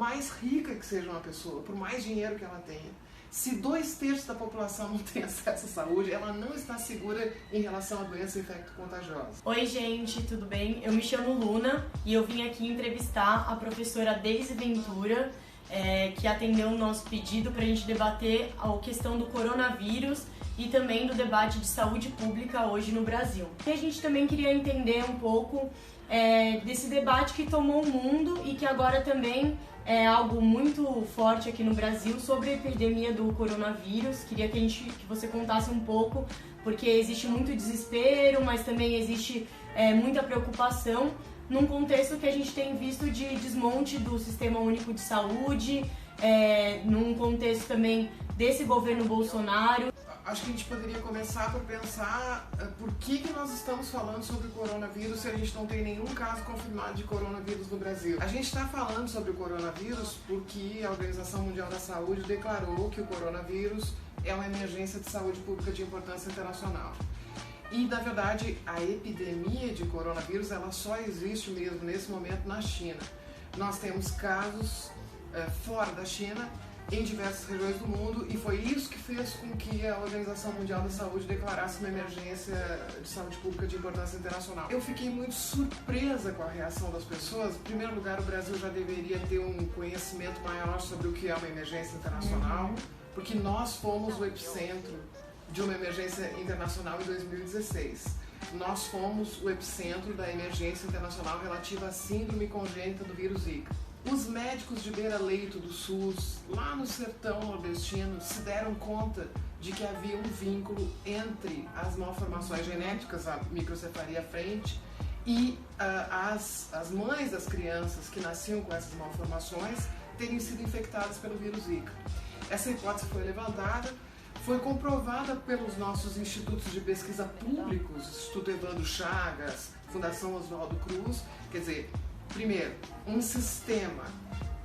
mais rica que seja uma pessoa, por mais dinheiro que ela tenha, se 2/3 da população não tem acesso à saúde, ela não está segura em relação à doença infecto-contagiosa. Oi gente, tudo bem? Eu me chamo Luna e eu vim aqui entrevistar a professora Deise Ventura, que atendeu o nosso pedido para a gente debater a questão do coronavírus e também do debate de saúde pública hoje no Brasil. E a gente também queria entender um pouco desse debate que tomou o mundo e que agora também é algo muito forte aqui no Brasil sobre a epidemia do coronavírus. Queria que você contasse um pouco, porque existe muito desespero, mas também existe muita preocupação num contexto que a gente tem visto de desmonte do Sistema Único de Saúde, num contexto também desse governo Bolsonaro. Acho que a gente poderia começar por pensar por que nós estamos falando sobre o coronavírus se a gente não tem nenhum caso confirmado de coronavírus no Brasil. A gente está falando sobre o coronavírus porque a Organização Mundial da Saúde declarou que o coronavírus é uma emergência de saúde pública de importância internacional. E, na verdade, a epidemia de coronavírus ela só existe mesmo nesse momento na China. Nós temos casos fora da China, em diversas regiões do mundo, e foi isso que fez com que a Organização Mundial da Saúde declarasse uma emergência de saúde pública de importância internacional. Eu fiquei muito surpresa com a reação das pessoas. Em primeiro lugar, o Brasil já deveria ter um conhecimento maior sobre o que é uma emergência internacional, porque nós fomos o epicentro de uma emergência internacional em 2016. Nós fomos o epicentro da emergência internacional relativa à síndrome congênita do vírus Zika. Os médicos de beira-leito do SUS, lá no sertão nordestino, se deram conta de que havia um vínculo entre as malformações genéticas, a microcefalia à frente, e as mães das crianças que nasciam com essas malformações terem sido infectadas pelo vírus Zika. Essa hipótese foi levantada, foi comprovada pelos nossos institutos de pesquisa públicos, Instituto Evandro Chagas, Fundação Oswaldo Cruz. Quer dizer, primeiro, um sistema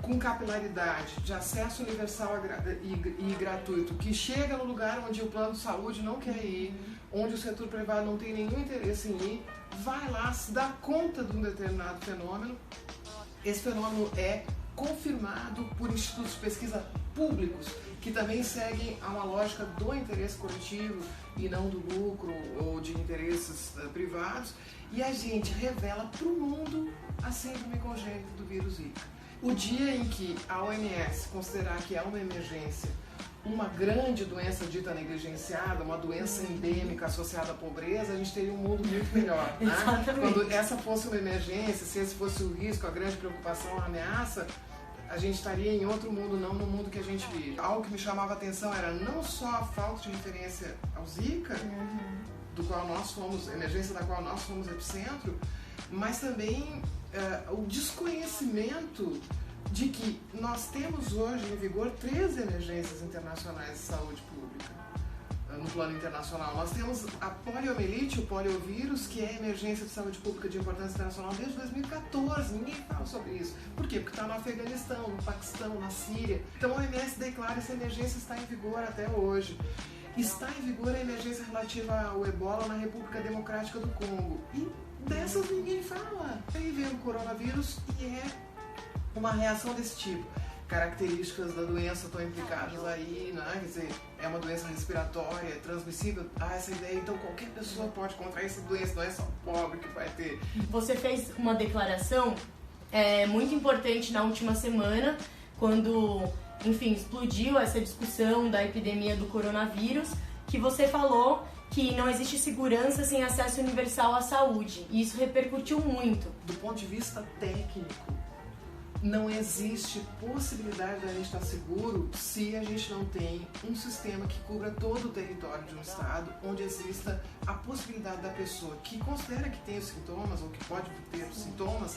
com capilaridade de acesso universal e gratuito que chega no lugar onde o plano de saúde não quer ir, onde o setor privado não tem nenhum interesse em ir, vai lá, se dá conta de um determinado fenômeno. Esse fenômeno é confirmado por institutos de pesquisa públicos que também seguem a uma lógica do interesse coletivo e não do lucro ou de interesses privados, e a gente revela para o mundo a síndrome congênita do vírus Zika. O dia em que a OMS considerar que é uma emergência, uma grande doença dita negligenciada, uma doença endêmica associada à pobreza, a gente teria um mundo muito melhor, né? Quando essa fosse uma emergência, se esse fosse o risco, a grande preocupação, a ameaça, a gente estaria em outro mundo, não no mundo que a gente vive. Algo que me chamava a atenção era não só a falta de referência ao Zika, do qual nós fomos, emergência da qual nós fomos epicentro, mas também o desconhecimento de que nós temos hoje em vigor 3 emergências internacionais de saúde pública no plano internacional. Nós temos a poliomielite, o poliovírus, que é emergência de saúde pública de importância internacional desde 2014. Ninguém fala sobre isso. Por quê? Porque está no Afeganistão, no Paquistão, na Síria. Então a OMS declara essa emergência está em vigor até hoje. Está em vigor a emergência relativa ao ebola na República Democrática do Congo. E dessas ninguém fala. Aí vem o coronavírus e é uma reação desse tipo. Características da doença estão implicadas aí, né? Quer dizer, é uma doença respiratória, é transmissível. Essa ideia, então qualquer pessoa pode contrair essa doença, não é só o pobre que vai ter. Você fez uma declaração muito importante na última semana, quando, enfim, explodiu essa discussão da epidemia do coronavírus, que você falou que não existe segurança sem acesso universal à saúde, e isso repercutiu muito. Do ponto de vista técnico, não existe possibilidade de a gente estar seguro se a gente não tem um sistema que cubra todo o território de um estado, onde exista a possibilidade da pessoa que considera que tem os sintomas ou que pode ter os sintomas,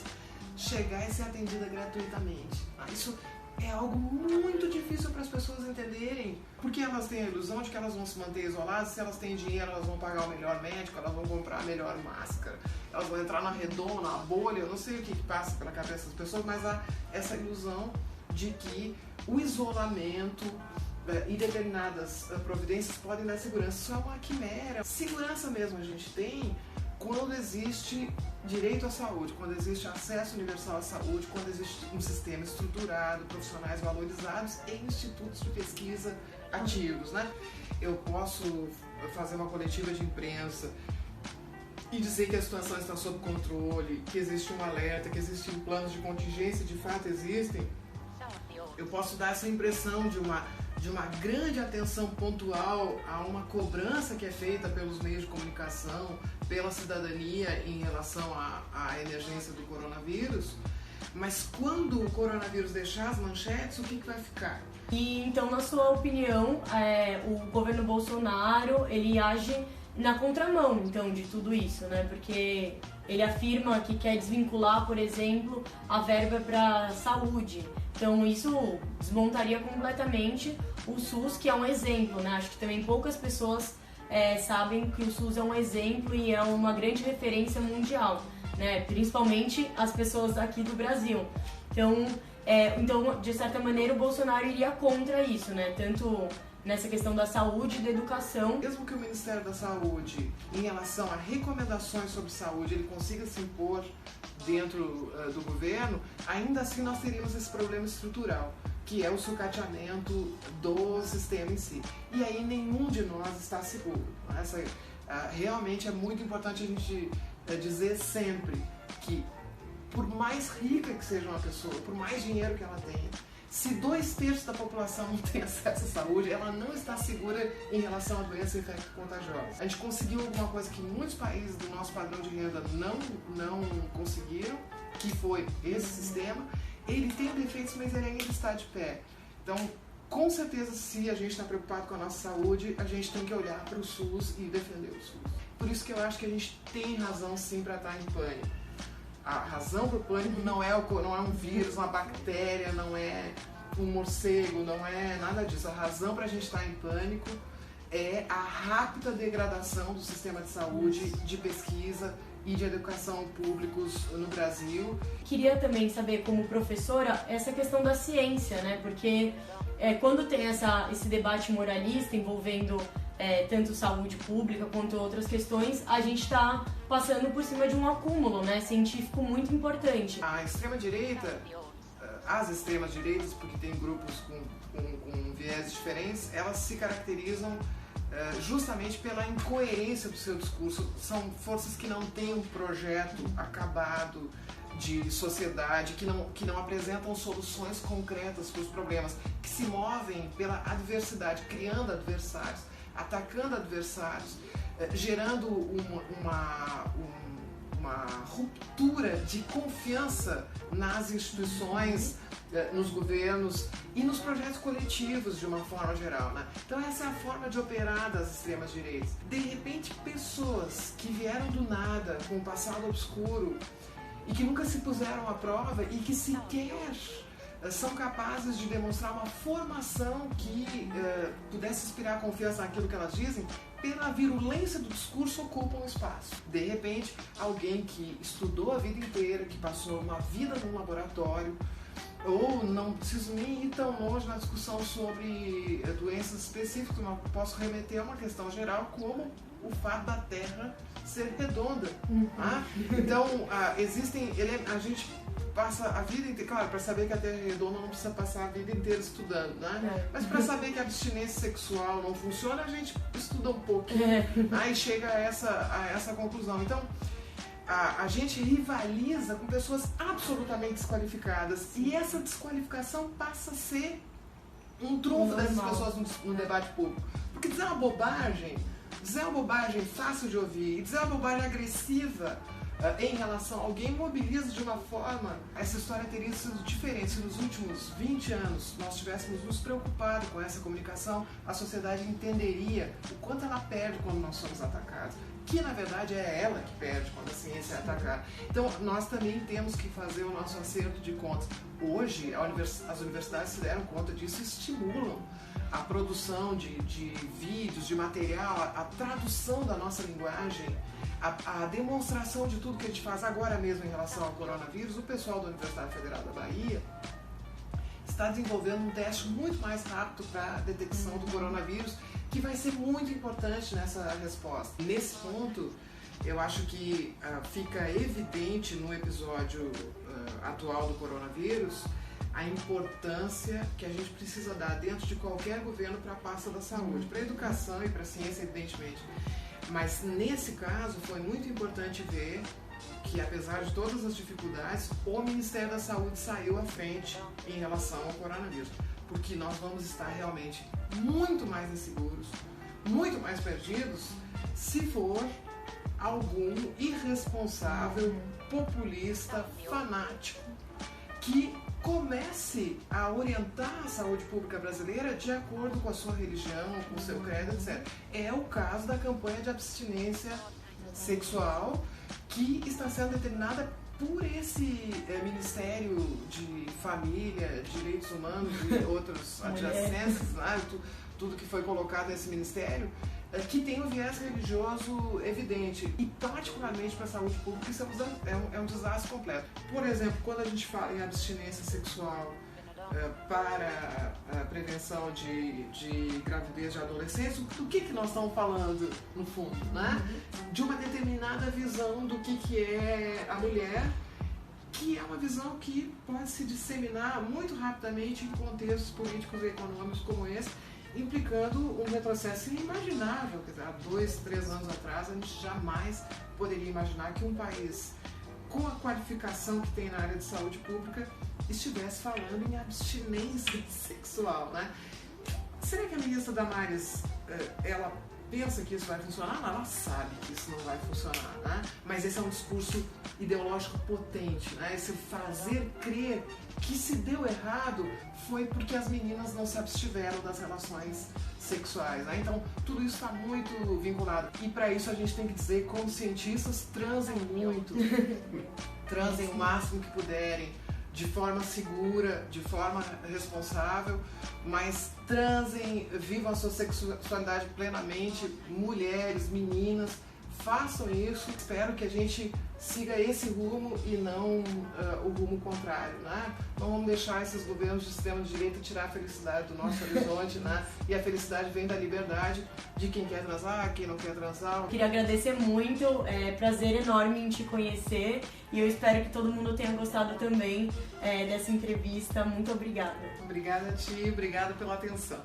chegar e ser atendida gratuitamente. Isso é algo muito difícil para as pessoas entenderem, porque elas têm a ilusão de que elas vão se manter isoladas, se elas têm dinheiro elas vão pagar o melhor médico, elas vão comprar a melhor máscara, elas vão entrar na redoma, na bolha, eu não sei o que passa pela cabeça das pessoas, mas há essa ilusão de que o isolamento e determinadas providências podem dar segurança. Isso é uma quimera. Segurança mesmo a gente tem quando existe direito à saúde, quando existe acesso universal à saúde, quando existe um sistema estruturado, profissionais valorizados e institutos de pesquisa ativos, né? Eu posso fazer uma coletiva de imprensa e dizer que a situação está sob controle, que existe um alerta, que existem planos de contingência, de fato existem. Eu posso dar essa impressão de uma grande atenção pontual a uma cobrança que é feita pelos meios de comunicação, pela cidadania em relação à emergência do coronavírus, mas quando o coronavírus deixar as manchetes, o que vai ficar? E então, na sua opinião, o governo Bolsonaro, ele age na contramão, então, de tudo isso, né? Porque ele afirma que quer desvincular, por exemplo, a verba para saúde. Então, isso desmontaria completamente o SUS, que é um exemplo, né? Acho que também poucas pessoas sabem que o SUS é um exemplo e é uma grande referência mundial, né? Principalmente as pessoas aqui do Brasil. Então, de certa maneira, o Bolsonaro iria contra isso, né? Tanto nessa questão da saúde e da educação. Mesmo que o Ministério da Saúde, em relação a recomendações sobre saúde, ele consiga se impor dentro do governo, ainda assim nós teríamos esse problema estrutural, que é o sucateamento do sistema em si. E aí nenhum de nós está seguro. Realmente é muito importante a gente dizer sempre que, por mais rica que seja uma pessoa, por mais dinheiro que ela tenha, se 2/3 da população não tem acesso à saúde, ela não está segura em relação à doença infecto-contagiosa. A gente conseguiu alguma coisa que muitos países do nosso padrão de renda não conseguiram, que foi esse sistema. Ele tem defeitos, mas ele ainda está de pé. Então, com certeza, se a gente está preocupado com a nossa saúde, a gente tem que olhar para o SUS e defender o SUS. Por isso que eu acho que a gente tem razão sim para estar em pânico. A razão para o pânico não é um vírus, uma bactéria, não é um morcego, não é nada disso. A razão para a gente estar em pânico é a rápida degradação do sistema de saúde, de pesquisa e de educação públicos no Brasil. Queria também saber, como professora, essa questão da ciência, né? Porque quando tem esse debate moralista envolvendo tanto saúde pública quanto outras questões, a gente está passando por cima de um acúmulo, né, científico muito importante. A extrema-direita, as extremas-direitas, porque tem grupos com viés diferentes, elas se caracterizam justamente pela incoerência do seu discurso. São forças que não têm um projeto acabado de sociedade, que não apresentam soluções concretas para os problemas, que se movem pela adversidade, criando adversários, atacando adversários, gerando uma ruptura de confiança nas instituições, nos governos e nos projetos coletivos de uma forma geral, né? Então essa é a forma de operar das extremas direitas. De repente, pessoas que vieram do nada, com um passado obscuro e que nunca se puseram à prova e que sequer são capazes de demonstrar uma formação que pudesse inspirar confiança naquilo que elas dizem, pela virulência do discurso ocupam um espaço. De repente, alguém que estudou a vida inteira, que passou uma vida num laboratório, ou não preciso nem ir tão longe na discussão sobre doenças específicas, mas posso remeter a uma questão geral, como o fato da Terra ser redonda. Então, a gente passa a vida inteira, claro, para saber que a Terra é redonda não precisa passar a vida inteira estudando, né? Mas para saber que a abstinência sexual não funciona, a gente estuda um pouquinho, e chega a essa conclusão. Então, a gente rivaliza com pessoas absolutamente desqualificadas, e essa desqualificação passa a ser um trunfo dessas pessoas no debate público. Porque dizer uma bobagem fácil de ouvir, e dizer uma bobagem agressiva em relação a alguém mobiliza de uma forma. Essa história teria sido diferente se nos últimos 20 anos nós tivéssemos nos preocupado com essa comunicação. A sociedade entenderia o quanto ela perde quando nós somos atacados, que na verdade é ela que perde quando a ciência é atacada. Então nós também temos que fazer o nosso acerto de contas. Hoje as universidades se deram conta disso, estimulam a produção de vídeos, de material, a tradução da nossa linguagem, a demonstração de tudo que a gente faz agora mesmo em relação ao coronavírus. O pessoal da Universidade Federal da Bahia está desenvolvendo um teste muito mais rápido para a detecção do coronavírus, que vai ser muito importante nessa resposta. Nesse ponto, Eu acho que fica evidente no episódio atual do coronavírus a importância que a gente precisa dar dentro de qualquer governo para a pasta da saúde, para a educação e para a ciência, evidentemente. Mas nesse caso foi muito importante ver que, apesar de todas as dificuldades, o Ministério da Saúde saiu à frente em relação ao coronavírus, porque nós vamos estar realmente muito mais inseguros, muito mais perdidos, se for algum irresponsável, populista, fanático, que comece a orientar a saúde pública brasileira de acordo com a sua religião, com o seu credo, etc. É o caso da campanha de abstinência sexual, que está sendo determinada por esse Ministério de Família, Direitos Humanos e outros adjacentes, né? Tudo que foi colocado nesse ministério, que tem um viés religioso evidente. E particularmente para a saúde pública isso é um desastre completo. Por exemplo, quando a gente fala em abstinência sexual para a prevenção de gravidez de adolescentes, do que nós estamos falando no fundo, né? De uma determinada visão do que é a mulher, que é uma visão que pode se disseminar muito rapidamente em contextos políticos e econômicos como esse, implicando um retrocesso inimaginável. Quer dizer, há 2, 3 anos atrás a gente jamais poderia imaginar que um país com a qualificação que tem na área de saúde pública estivesse falando em abstinência sexual, né? Será que a ministra Damares, ela pensa que isso vai funcionar? Não, ela sabe que isso não vai funcionar, né? Mas esse é um discurso ideológico potente, né? Esse fazer crer que se deu errado foi porque as meninas não se abstiveram das relações sexuais, né? Então tudo isso está muito vinculado, e para isso a gente tem que dizer, como cientistas, transem muito, transem o máximo que puderem, de forma segura, de forma responsável, mas transem, vivam a sua sexualidade plenamente, mulheres, meninas, façam isso. Espero que a gente siga esse rumo e não o rumo contrário, né? Não vamos deixar esses governos de sistema de direita tirar a felicidade do nosso horizonte, né? E a felicidade vem da liberdade de quem quer transar, quem não quer transar. Queria agradecer muito, é prazer enorme em te conhecer, e eu espero que todo mundo tenha gostado também dessa entrevista. Muito obrigada. Obrigada a ti, obrigada pela atenção.